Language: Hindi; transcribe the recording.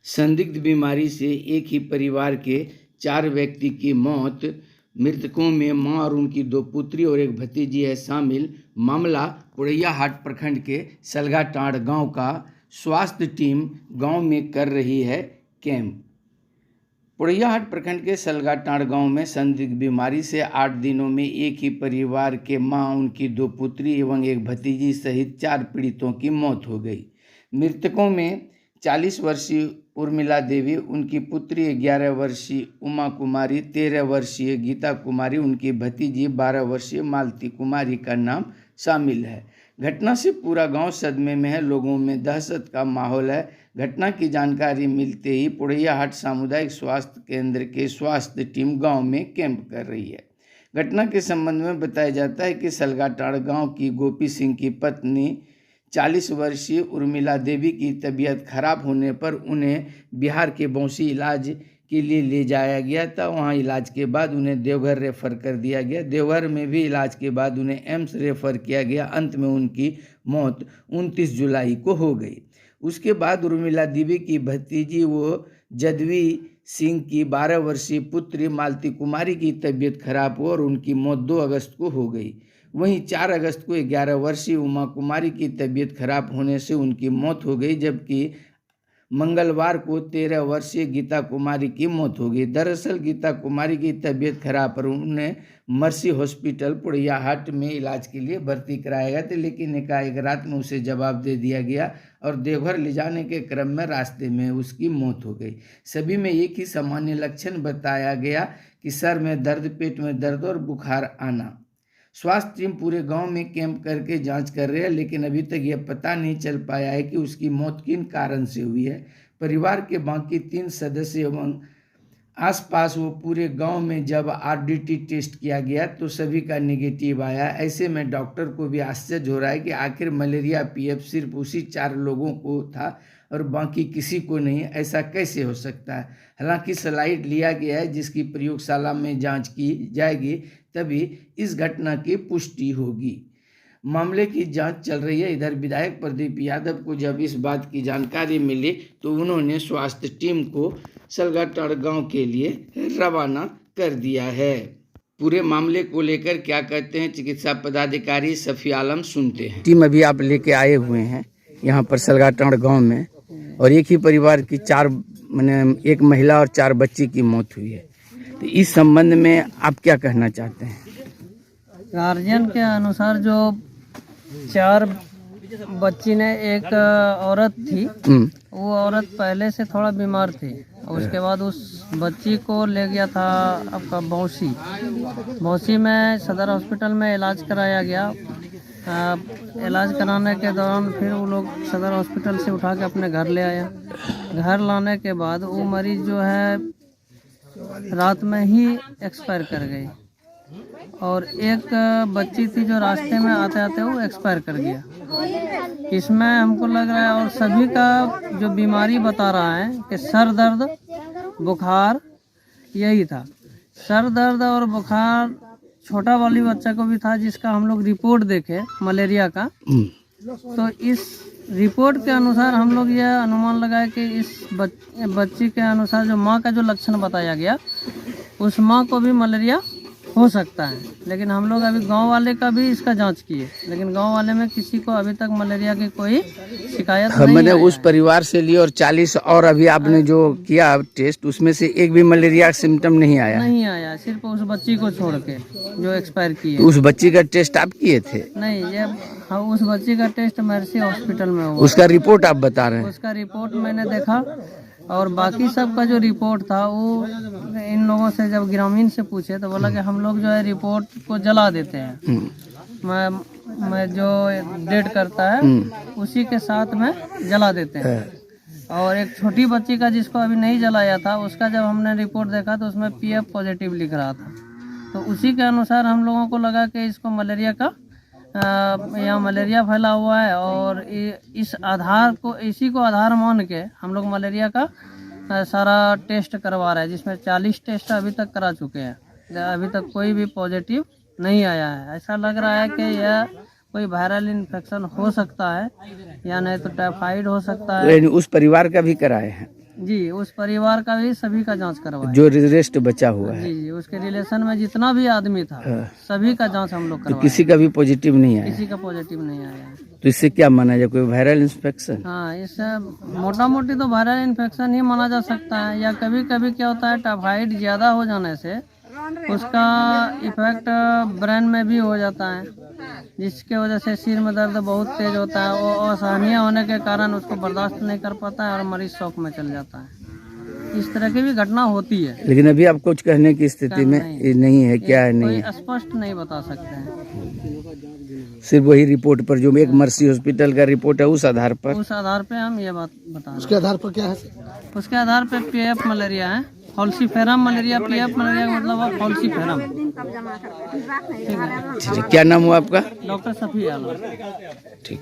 संदिग्ध बीमारी से एक ही परिवार के 4 व्यक्ति की मौत। मृतकों में मां और उनकी 2 पुत्री और एक भतीजी है शामिल। मामला पोड़ैयाहाट प्रखंड के सलगाटांड़ गांव का। स्वास्थ्य टीम गांव में कर रही है कैंप। पोड़ैयाहाट प्रखंड के सलगाटांड़ गांव में संदिग्ध बीमारी से 8 दिनों में एक ही परिवार के मां, उनकी 2 पुत्री एवं एक भतीजी सहित 4 पीड़ितों की मौत हो गई। मृतकों में 40 वर्षीय उर्मिला देवी, उनकी पुत्री 11 वर्षीय उमा कुमारी, 13 वर्षीय गीता कुमारी, उनकी भतीजी 12 वर्षीय मालती कुमारी का नाम शामिल है। घटना से पूरा गांव सदमे में है। लोगों में दहशत का माहौल है। घटना की जानकारी मिलते ही पोड़ैयाहाट सामुदायिक स्वास्थ्य केंद्र के स्वास्थ्य टीम गांव में कैंप कर रही है। घटना के संबंध में बताया जाता है कि सलगाटांड़ गांव की गोपी सिंह की पत्नी 40 वर्षीय उर्मिला देवी की तबीयत खराब होने पर उन्हें बिहार के बौंसी इलाज के लिए ले जाया गया था। वहां इलाज के बाद उन्हें देवघर रेफर कर दिया गया। देवघर में भी इलाज के बाद उन्हें एम्स रेफर किया गया। अंत में उनकी मौत 29 जुलाई को हो गई। उसके बाद उर्मिला देवी की भतीजी वो जदवी सिंह की 12 वर्षीय पुत्री मालती कुमारी की तबीयत खराब हो और उनकी मौत 2 अगस्त को हो गई। वहीं 4 अगस्त को 11 वर्षीय उमा कुमारी की तबीयत खराब होने से उनकी मौत हो गई, जबकि मंगलवार को 13 वर्षीय गीता कुमारी की मौत हो गई। दरअसल गीता कुमारी की तबीयत खराब पर उन्हें मर्सी हॉस्पिटल पोड़ैयाहाट में इलाज के लिए भर्ती कराया गया था, लेकिन एकाएक रात में उसे जवाब दे दिया गया और देवघर ले जाने के क्रम में रास्ते में उसकी मौत हो गई। सभी में एक ही सामान्य लक्षण बताया गया कि सर में दर्द, पेट में दर्द और बुखार आना। स्वास्थ्य टीम पूरे गांव में कैंप करके जांच कर रहे हैं, लेकिन अभी तक यह पता नहीं चल पाया है कि उसकी मौत किन कारण से हुई है। परिवार के बाकी 3 सदस्य एवं आसपास वो पूरे गांव में जब आरडीटी टेस्ट किया गया तो सभी का नेगेटिव आया। ऐसे में डॉक्टर को भी आश्चर्य हो रहा है कि आखिर मलेरिया पीएफ सिर्फ उसी 4 लोगों को था और बाकी किसी को नहीं। ऐसा कैसे हो सकता है? हालांकि स्लाइड लिया गया है जिसकी प्रयोगशाला में जांच की जाएगी, तभी इस घटना की पुष्टि होगी। मामले की जांच चल रही है। इधर विधायक प्रदीप यादव को जब इस बात की जानकारी मिली तो उन्होंने स्वास्थ्य टीम को सलगाटांड़ गांव के लिए रवाना कर दिया है। पूरे मामले को लेकर क्या कहते हैं चिकित्सा पदाधिकारी सफी आलम, सुनते हैं। टीम अभी आप लेके आए हुए हैं यहाँ पर सलगाटांड़ गांव में, और एक ही परिवार की 4 एक महिला और 4 बच्ची की मौत हुई है, तो इस संबंध में आप क्या कहना चाहते हैं? गार्जियन के अनुसार जो 4 बच्ची ने, एक औरत थी, वो औरत पहले से थोड़ा बीमार थी। उसके बाद उस बच्ची को ले गया था आपका बौंसी में सदर हॉस्पिटल में इलाज कराया गया। इलाज कराने के दौरान फिर वो लोग सदर हॉस्पिटल से उठा के अपने घर ले आया। घर लाने के बाद वो मरीज जो है रात में ही एक्सपायर कर गई, और एक बच्ची थी जो रास्ते में आते आते वो एक्सपायर कर गया। इसमें हमको लग रहा है, और सभी का जो बीमारी बता रहा है कि सर दर्द, बुखार, यही था। सर दर्द और बुखार छोटा वाली बच्चा को भी था, जिसका हम लोग रिपोर्ट देखे मलेरिया का, तो इस रिपोर्ट के अनुसार हम लोग यह अनुमान लगाए कि इस बच्ची के अनुसार जो माँ का जो लक्षण बताया गया, उस माँ को भी मलेरिया हो सकता है। लेकिन हम लोग अभी गांव वाले का भी इसका जांच किए, लेकिन गांव वाले में किसी को अभी तक मलेरिया की कोई शिकायत नहीं मैंने उस परिवार से ली और 40 और अभी आपने जो किया टेस्ट, उसमें से एक भी मलेरिया सिम्टम नहीं आया? नहीं आया, सिर्फ उस बच्ची को छोड़ के जो एक्सपायर की है। तो उस बच्ची का टेस्ट आप किए थे? नहीं, ये उस बच्ची का टेस्ट मर्सी हॉस्पिटल में हुआ। उसका रिपोर्ट आप बता रहे हैं? उसका रिपोर्ट मैंने देखा, और बाकी सब का जो रिपोर्ट था वो इन लोगों से जब ग्रामीण से पूछे तो बोला कि हम लोग जो है रिपोर्ट को जला देते हैं। मैं जो डेट करता है उसी के साथ में जला देते हैं। और एक छोटी बच्ची का जिसको अभी नहीं जलाया था, उसका जब हमने रिपोर्ट देखा तो उसमें पीएफ पॉजिटिव लिख रहा था। तो उसी के अनुसार हम लोगों को लगा कि इसको मलेरिया का यहाँ मलेरिया फैला हुआ है, और इस आधार को, इसी को आधार मान के हम लोग मलेरिया का सारा टेस्ट करवा रहे हैं, जिसमें 40 टेस्ट अभी तक करा चुके हैं। अभी तक कोई भी पॉजिटिव नहीं आया है। ऐसा लग रहा है कि यह कोई वायरल इन्फेक्शन हो सकता है, या नहीं तो टाइफाइड हो सकता है। उस परिवार का भी कराए हैं? जी, उस परिवार का भी सभी का जांच करवाया। जो रेस्ट बचा हुआ है? जी जी, उसके रिलेशन में जितना भी आदमी था सभी का जांच हम लोग तो करवाए। किसी का भी पॉजिटिव नहीं आया? किसी का पॉजिटिव नहीं आया। तो इससे क्या माना जाए, कोई वायरल इन्फेक्शन? हाँ, इससे मोटा मोटी तो वायरल इन्फेक्शन ही माना जा सकता है, या कभी कभी क्या होता है टाइफाइड ज़्यादा हो जाने से उसका इफेक्ट ब्रेन में भी हो जाता है, जिसके वजह से सिर में दर्द बहुत तेज होता है। वो असहनीय होने के कारण उसको बर्दाश्त नहीं कर पाता है और मरीज शौक में चल जाता है। इस तरह की भी घटना होती है। लेकिन अभी आप कुछ कहने की स्थिति में नहीं है, क्या है? नहीं है, स्पष्ट नहीं बता सकते हैं। सिर्फ वही रिपोर्ट पर जो एक मर्सी हॉस्पिटल का रिपोर्ट है उस आधार पर हम ये बात बता रहे हैं। उसके आधार पर क्या है? उसके आधार पर पीएफ मलेरिया है, फॉल्सीफेरम मलेरिया। पीएफ मलेरिया का मतलब है फॉल्सीफेरम। ठीक है, क्या नाम हुआ आपका? डॉक्टर सफी आलम। ठीक।